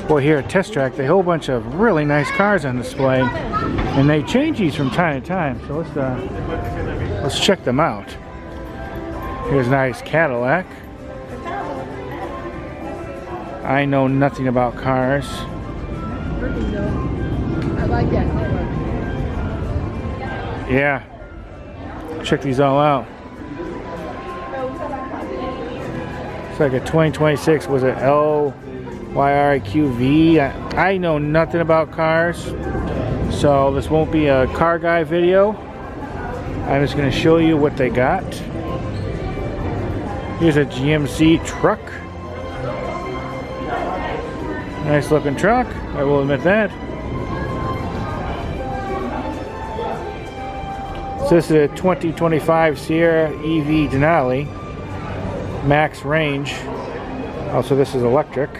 Well, here at Test Track, they have a whole bunch of really nice cars on display, and they change these from time to time. So let's check them out. Here's a nice Cadillac. I know nothing about cars. I like that. Yeah. Check these all out. It's like a 2026, was it LYRQV? I know nothing about cars, so this won't be a car guy video. I'm just going to show you what they got. Here's a GMC truck. Nice looking truck, I will admit that. So this is a 2025 Sierra EV Denali. Max range. Also, this is electric.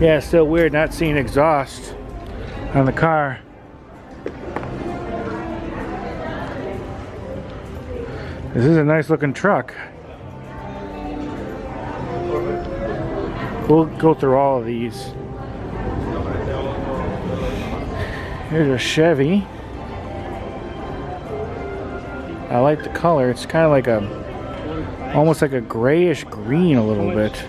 Yeah, it's still weird not seeing exhaust on the car. This is a nice looking truck. We'll go through all of these. Here's a Chevy. I like the color. It's kind of like almost like a grayish green a little bit.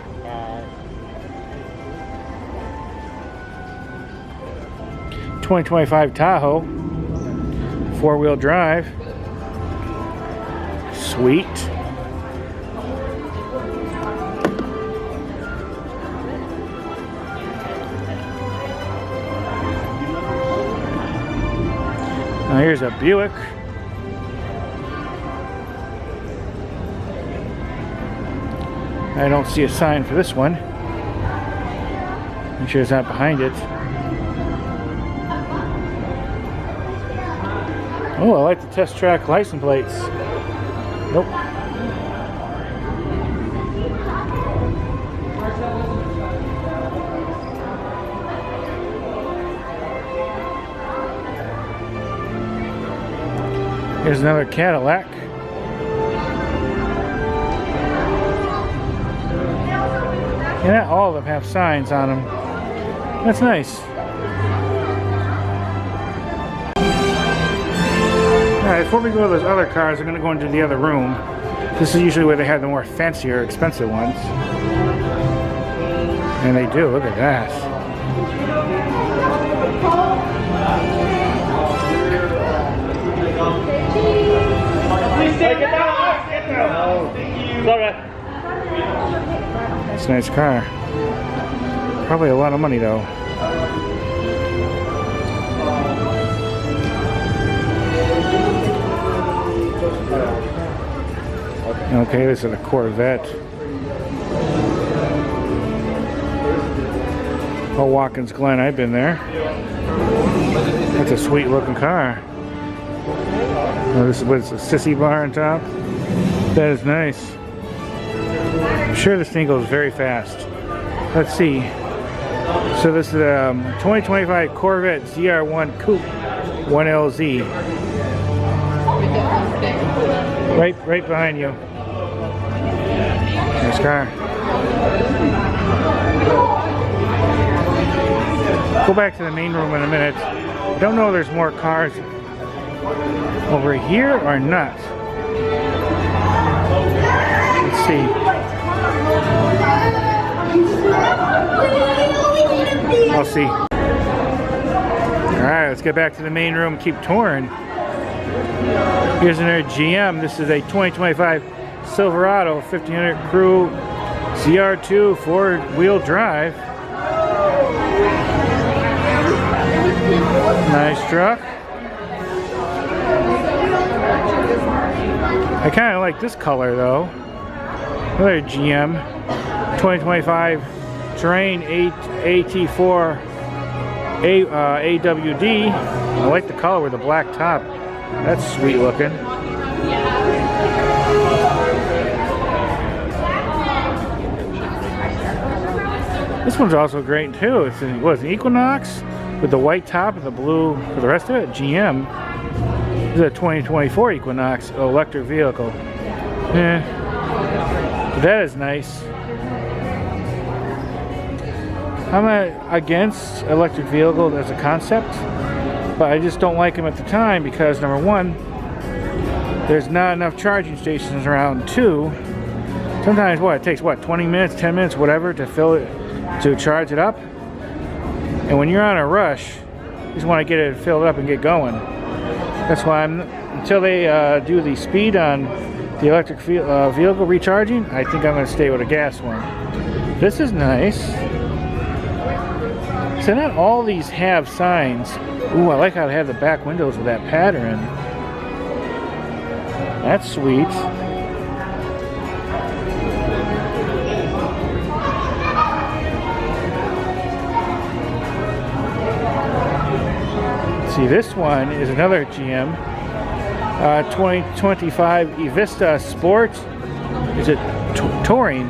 '25 Tahoe, 4-wheel drive. Sweet. Now here's a Buick. I don't see a sign for this one. Make sure it's not behind it. Oh, I like the Test Track license plates. Nope. Here's another Cadillac. And not all of them have signs on them. That's nice. Alright, before we go to those other cars, I'm going to go into the other room. This is usually where they have the more fancier, expensive ones. And they do, look at that. It's a nice car. Probably a lot of money though. Okay, this is a Corvette. Oh, Watkins Glen, I've been there. That's a sweet looking car. Oh, this is what's a sissy bar on top. That is nice. I'm sure this thing goes very fast. Let's see. So this is a 2025 Corvette ZR1 Coupe 1LZ. Right behind you. Nice car. Go back to the main room in a minute. I don't know if there's more cars over here or not. Let's see. I'll see. Alright, let's get back to the main room and keep touring. Here's another GM. This is a 2025 Silverado 1500 Crew ZR2 4-wheel drive. Nice truck. I kind of like this color though. Another GM 2025 Terrain AT4 AWD. I like the color with the black top. That's sweet looking. This one's also great too. It's an Equinox with the white top and the blue for the rest of it. GM. This is a 2024 Equinox electric vehicle. Yeah, that is nice. I'm not against electric vehicles as a concept, but I just don't like them at the time because number one, there's not enough charging stations around. Two, sometimes it takes 20 minutes, 10 minutes, whatever to fill it, to charge it up. And when you're on a rush, you just want to get it filled up and get going. That's why until they do the speed on the electric vehicle recharging, I think I'm going to stay with a gas one. This is nice. So not all these have signs. Ooh, I like how they have the back windows with that pattern. That's sweet. See, this one is another GM. 2025 eVista Sport. Is it Touring?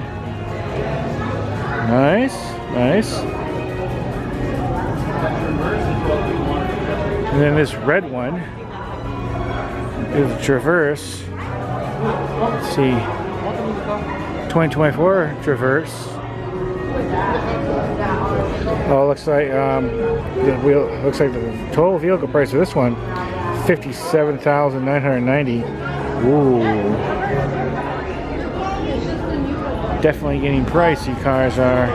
Nice, nice. And then this red one is a Traverse. Let's see, 2024 Traverse. Oh, it looks like the total vehicle price of this one, $57,990. Ooh, definitely getting pricey cars are,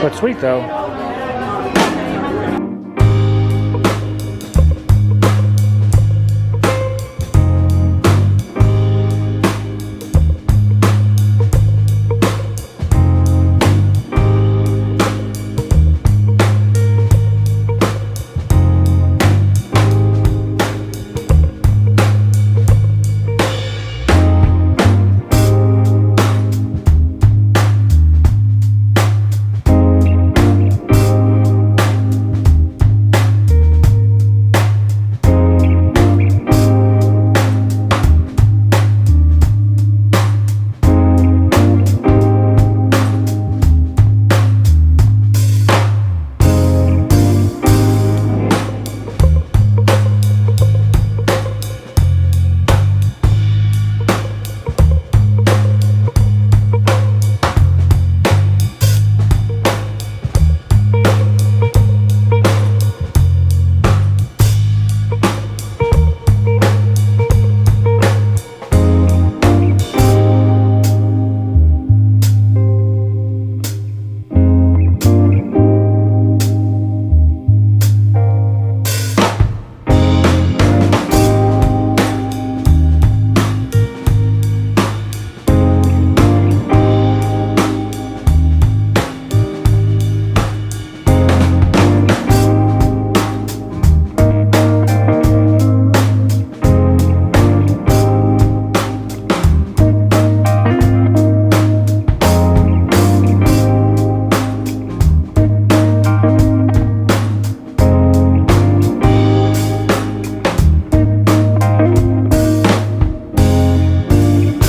but sweet though.